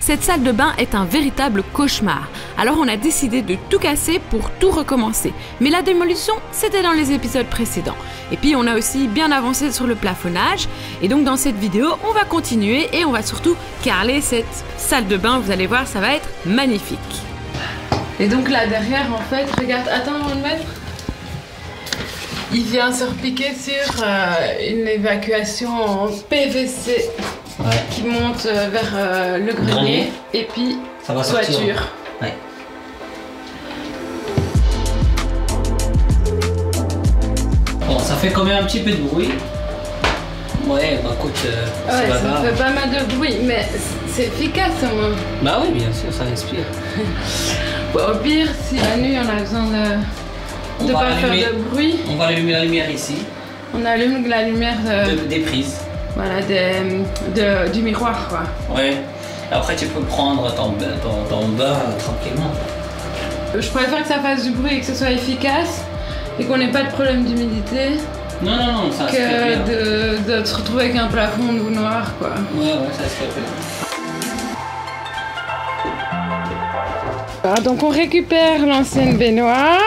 Cette salle de bain est un véritable cauchemar. Alors on a décidé de tout casser pour tout recommencer. Mais la démolition, c'était dans les épisodes précédents. Et puis on a aussi bien avancé sur le plafonnage. Et donc dans cette vidéo, on va continuer et on va surtout carreler cette salle de bain. Vous allez voir, ça va être magnifique. Et donc là derrière, en fait, regarde, attends, on va le mettre. Il vient se repiquer sur une évacuation en PVC qui monte vers le grenier et puis ça va sortir. toiture. Ouais. Bon, ça fait quand même un petit peu de bruit. Ouais, bah écoute, Ouais, c'est pas ça grave. fait pas mal de bruit, mais c'est efficace au moins. Bah oui, bien sûr, ça respire. Bon, au pire, si la nuit on a besoin de pas faire de bruit, on va allumer la lumière ici. on allume la lumière Des prises. voilà, du miroir quoi. Ouais. Après, tu peux prendre ton bain tranquillement. Je préfère que ça fasse du bruit et que ce soit efficace et qu'on n'ait pas de problème d'humidité Non, ça respire bien. que de se retrouver avec un plafond tout noir quoi. Ouais, ça respire bien. Donc on récupère l'ancienne baignoire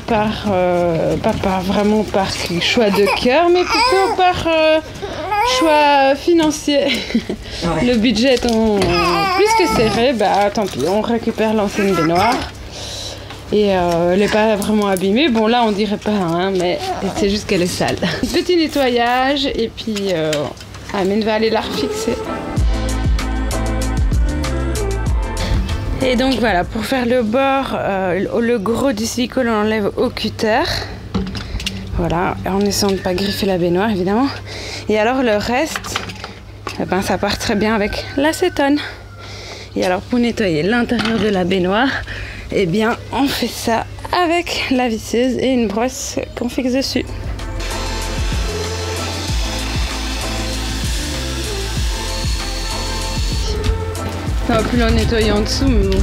pas vraiment par choix de cœur, mais plutôt par choix financier. Ouais. Le budget étant plus que serré, bah tant pis, on récupère l'ancienne baignoire. Et elle n'est pas vraiment abîmée. Bon là on dirait pas, hein, mais c'est juste qu'elle est sale. Petit nettoyage et puis Amine va aller la refixer. Et donc voilà, pour faire le bord, le gros du silicone on l'enlève au cutter. Voilà, en essayant de ne pas griffer la baignoire évidemment. Et alors le reste, eh ben, ça part très bien avec l'acétone. Et alors pour nettoyer l'intérieur de la baignoire, eh bien on fait ça avec la visseuse et une brosse qu'on fixe dessus. Ça va plus le nettoyer en dessous, mais bon.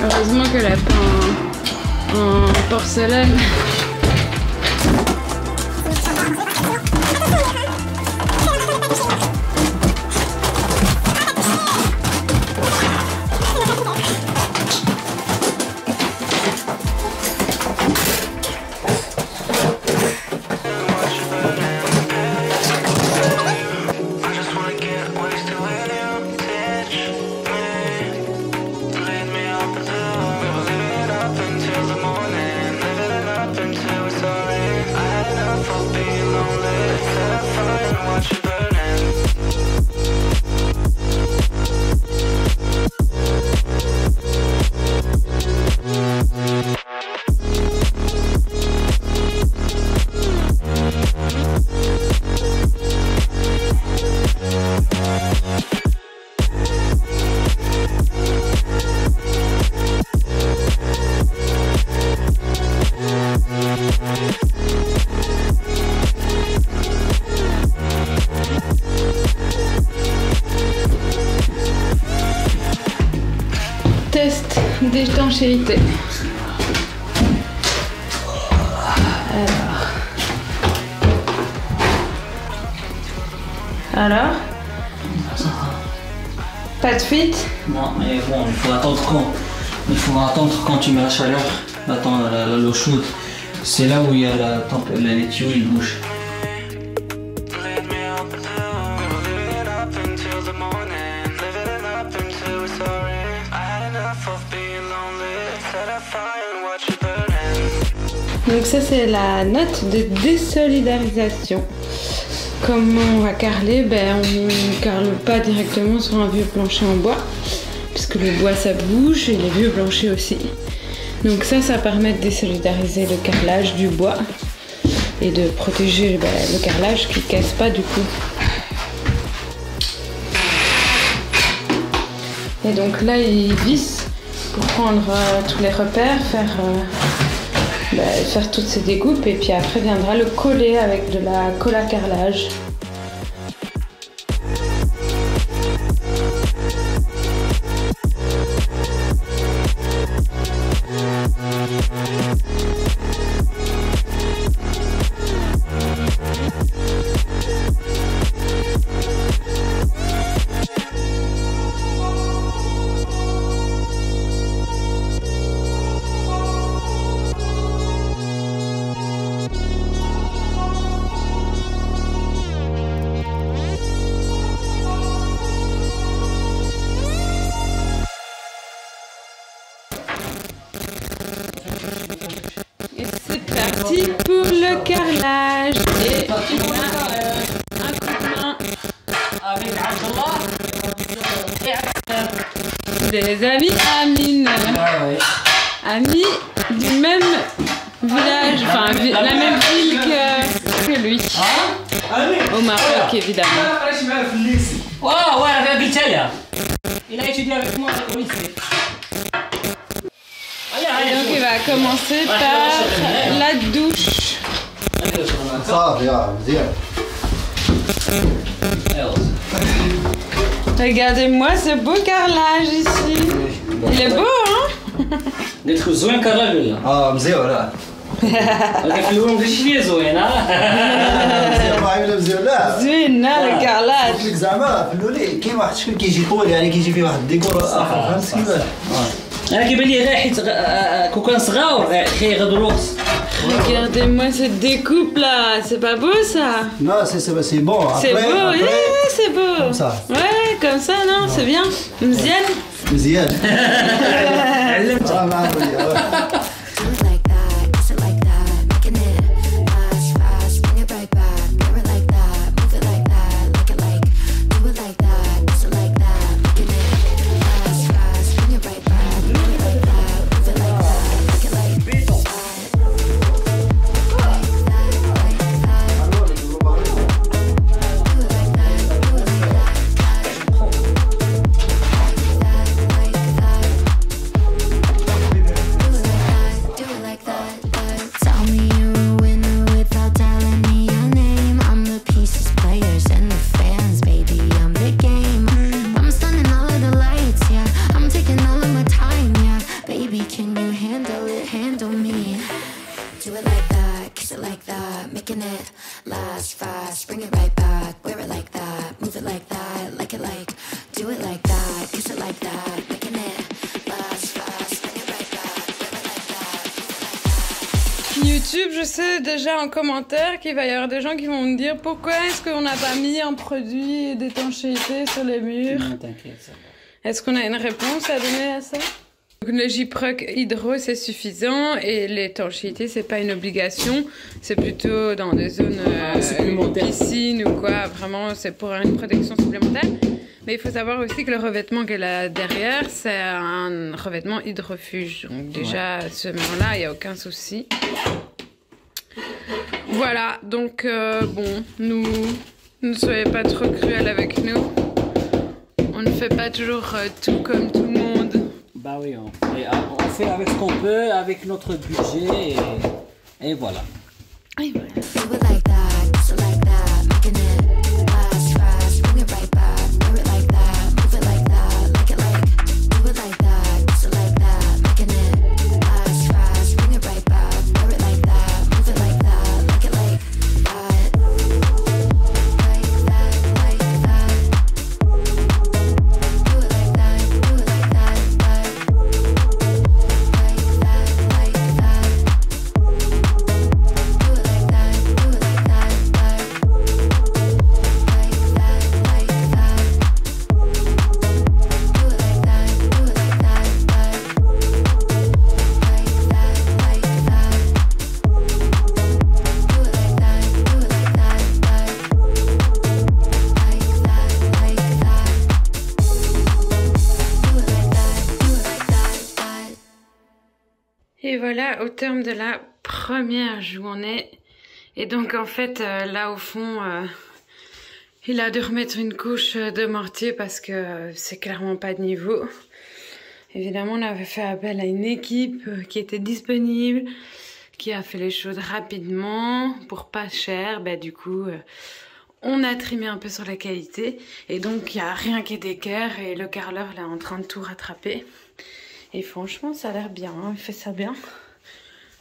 Heureusement qu'elle n'a pas en porcelaine. Test d'étanchéité. Alors pas de fuite? Non, mais bon, il faut attendre quand tu mets la chaleur, l'eau chaude. C'est là où il y a les tuyaux, ils bougent. Donc ça c'est la note de désolidarisation. Comment on va carreler? Ben, on ne carle pas directement sur un vieux plancher en bois, puisque le bois ça bouge et les vieux planchers aussi. Donc ça permet de désolidariser le carrelage du bois et de protéger le carrelage qui ne casse pas du coup. Et donc là il visse pour prendre tous les repères, faire toutes ces découpes et puis après viendra le coller avec de la colle à carrelage. parti pour le carrelage. Et on a un coup de main. Avec Abdallah et Abdallah. Des amis Amine. Amis du même village, enfin la même ville que lui. Au Maroc, évidemment. Waouh, ouais, avec Abitaya. Il a étudié avec moi au lycée. Et donc il va commencer par la douche. Regardez-moi ce beau carrelage ici. Il est beau, hein? قلت زوين كرر ولا؟ مزيان ولا؟ هذاك اللون ماشي فيه زوين مزيان لا زوين الكارلاج. قلت لك زعما في الاولي كاين واحد الشكل كيجي طويل يعني كيجي فيه واحد الديكور اخر فهمت كيفاش؟ انا كيبان لي غير حيت كون كان صغار كيغض الوقت. Regardez-moi cette découpe là, c'est pas beau ça? Non, c'est bon. C'est beau, yeah, c'est beau. Comme ça. Ouais, comme ça, non, c'est bien. Mziane? مزيان. علمت. YouTube, je sais déjà en commentaire qu'il va y avoir des gens qui vont me dire pourquoi est-ce qu'on n'a pas mis un produit d'étanchéité sur les murs. Non, t'inquiète, ça va. Est-ce qu'on a une réponse à donner à ça? Donc, le Gyproc Hydro c'est suffisant et l'étanchéité c'est pas une obligation, c'est plutôt dans des zones piscine ou quoi, vraiment c'est pour une protection supplémentaire. Mais il faut savoir aussi que le revêtement qu'elle a derrière c'est un revêtement hydrofuge, donc déjà à ce moment-là il n'y a aucun souci. Voilà, donc bon, ne soyez pas trop cruels avec nous, on ne fait pas toujours tout comme tout le monde. Bah oui, on fait avec ce qu'on peut, avec notre budget et voilà. Et voilà. Et voilà, au terme de la première journée. Et donc en fait, là au fond, il a dû remettre une couche de mortier parce que c'est clairement pas de niveau. Évidemment, on avait fait appel à une équipe qui était disponible, qui a fait les choses rapidement, pour pas cher. Bah, du coup, on a trimé un peu sur la qualité. Et donc, il n'y a rien qui est d'équerre et le carreleur là, est en train de tout rattraper. Et franchement, ça a l'air bien, hein, il fait ça bien.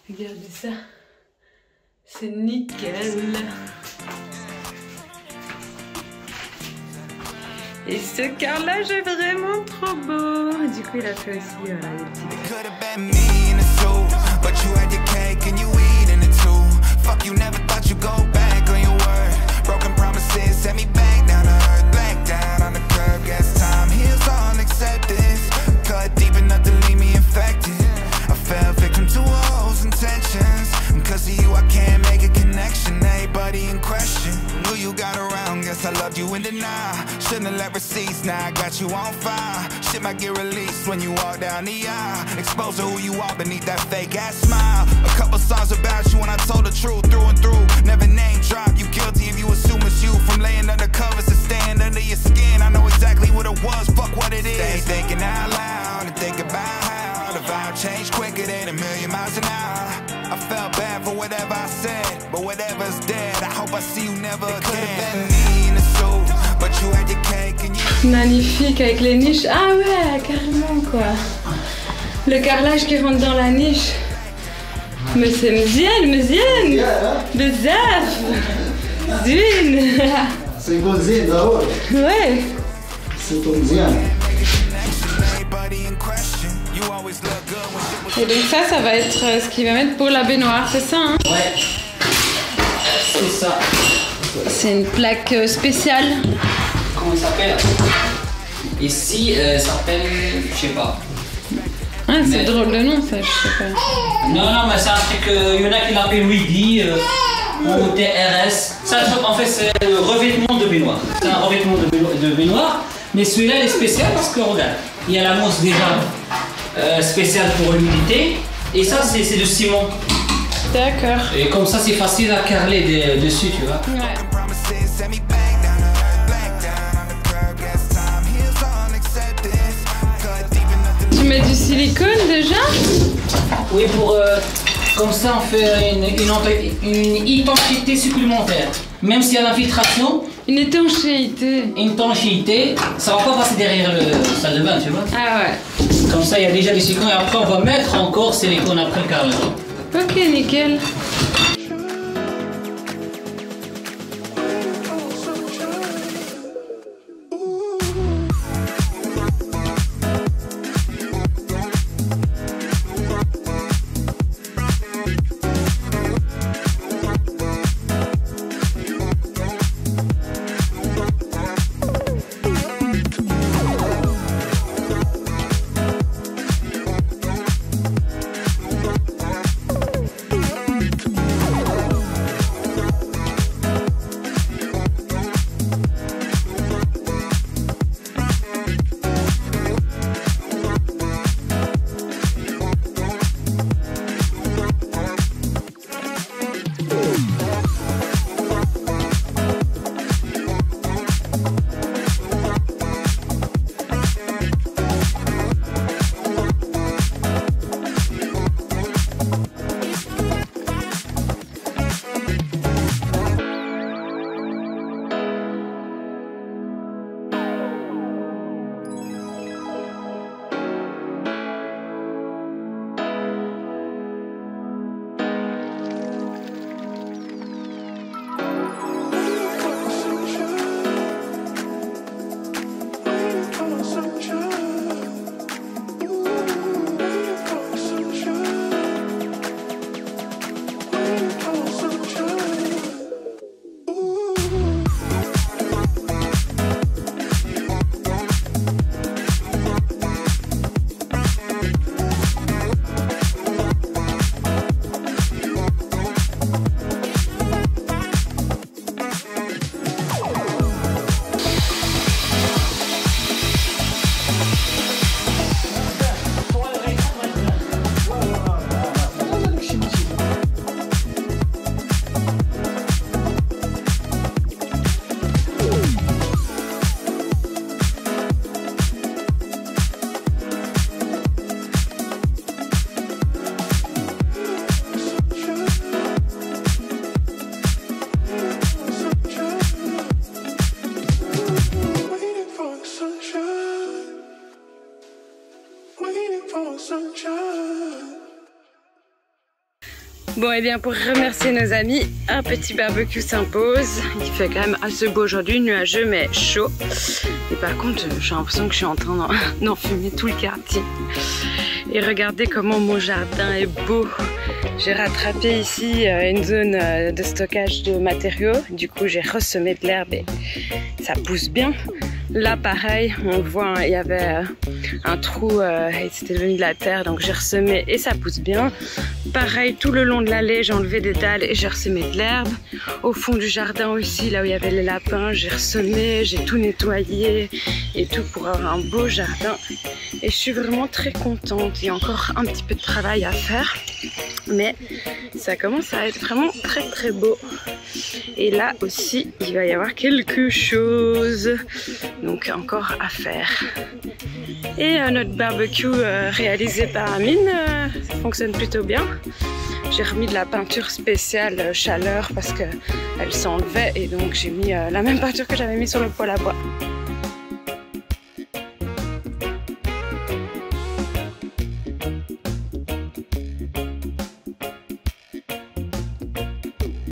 Regardez ça. C'est nickel. Et ce carrelage est vraiment trop beau. Du coup, il a fait aussi les petits. I fell victim to all those intentions. Cause of you, I can't make a connection, everybody in question. Knew you got around, guess I loved you in denial. Shouldn't have left receipts, now I got you on fire. Shit might get released when you walk down the aisle. Expose who you are beneath that fake ass smile. A couple songs about you when I told the truth through and through. Never name drop, you guilty if you assume it's you. From laying under covers to staying under your skin, I know exactly what it was, fuck what it is. Stay thinking out loud and think about how the vibe changed quicker than 1,000,000 miles an hour. I felt bad for whatever I said, but whatever's dead, I hope I see you never again. Me in a suit, but you had your cake and you... Magnifique avec les niches. Ah ouais, carrément quoi. Le carrelage qui rentre dans la niche. Mais c'est مزيان. بزاف. زين. C'est زين ضروري. Ouais. C'est مزيان. Et donc ça va être ce qu'il va mettre pour la baignoire, c'est ça hein? Ouais, c'est ça. C'est une plaque spéciale. Comment il s'appelle? Ici, ça s'appelle, je sais pas. Ah, c'est drôle de nom ça, je sais pas. Non, mais c'est un truc, il y en a qui l'appellent Wiggy ou TRS. Ça, en fait, c'est le revêtement de baignoire. C'est un revêtement de baignoire, mais celui-là, il est spécial parce que, regarde, il y a la mousse déjà spéciale pour l'humidité, et ça, c'est de ciment. D'accord. Et comme ça, c'est facile à carreler dessus, tu vois. Ouais. Tu mets du silicone déjà? Oui, pour comme ça, on fait une étanchéité supplémentaire. Même s'il y a l'infiltration, Une étanchéité. une étanchéité, ça va pas passer derrière le salle de bain, tu vois. Ah ouais. Comme ça, il y a déjà des silicones, et après, on va mettre encore silicone après le carrelage. Ok, nickel. Bon, et bien pour remercier nos amis, un petit barbecue s'impose. Il fait quand même assez beau aujourd'hui, nuageux mais chaud. Et par contre, j'ai l'impression que je suis en train d'enfumer tout le quartier. Et regardez comment mon jardin est beau. J'ai rattrapé ici une zone de stockage de matériaux. Du coup, j'ai ressemé de l'herbe et ça pousse bien. Là pareil, on voit il y avait un trou et c'était devenu de la terre, donc j'ai ressemé et ça pousse bien. Pareil, tout le long de l'allée, j'ai enlevé des dalles et j'ai ressemé de l'herbe. Au fond du jardin aussi, là où il y avait les lapins, j'ai ressemé, j'ai tout nettoyé et tout pour avoir un beau jardin. Et je suis vraiment très contente. Il y a encore un petit peu de travail à faire, mais ça commence à être vraiment très beau. Et là aussi, il va y avoir quelque chose, donc encore à faire. Et notre barbecue réalisé par Amine fonctionne plutôt bien. J'ai remis de la peinture spéciale chaleur parce qu'elle s'enlevait et donc j'ai mis la même peinture que j'avais mis sur le poêle à bois.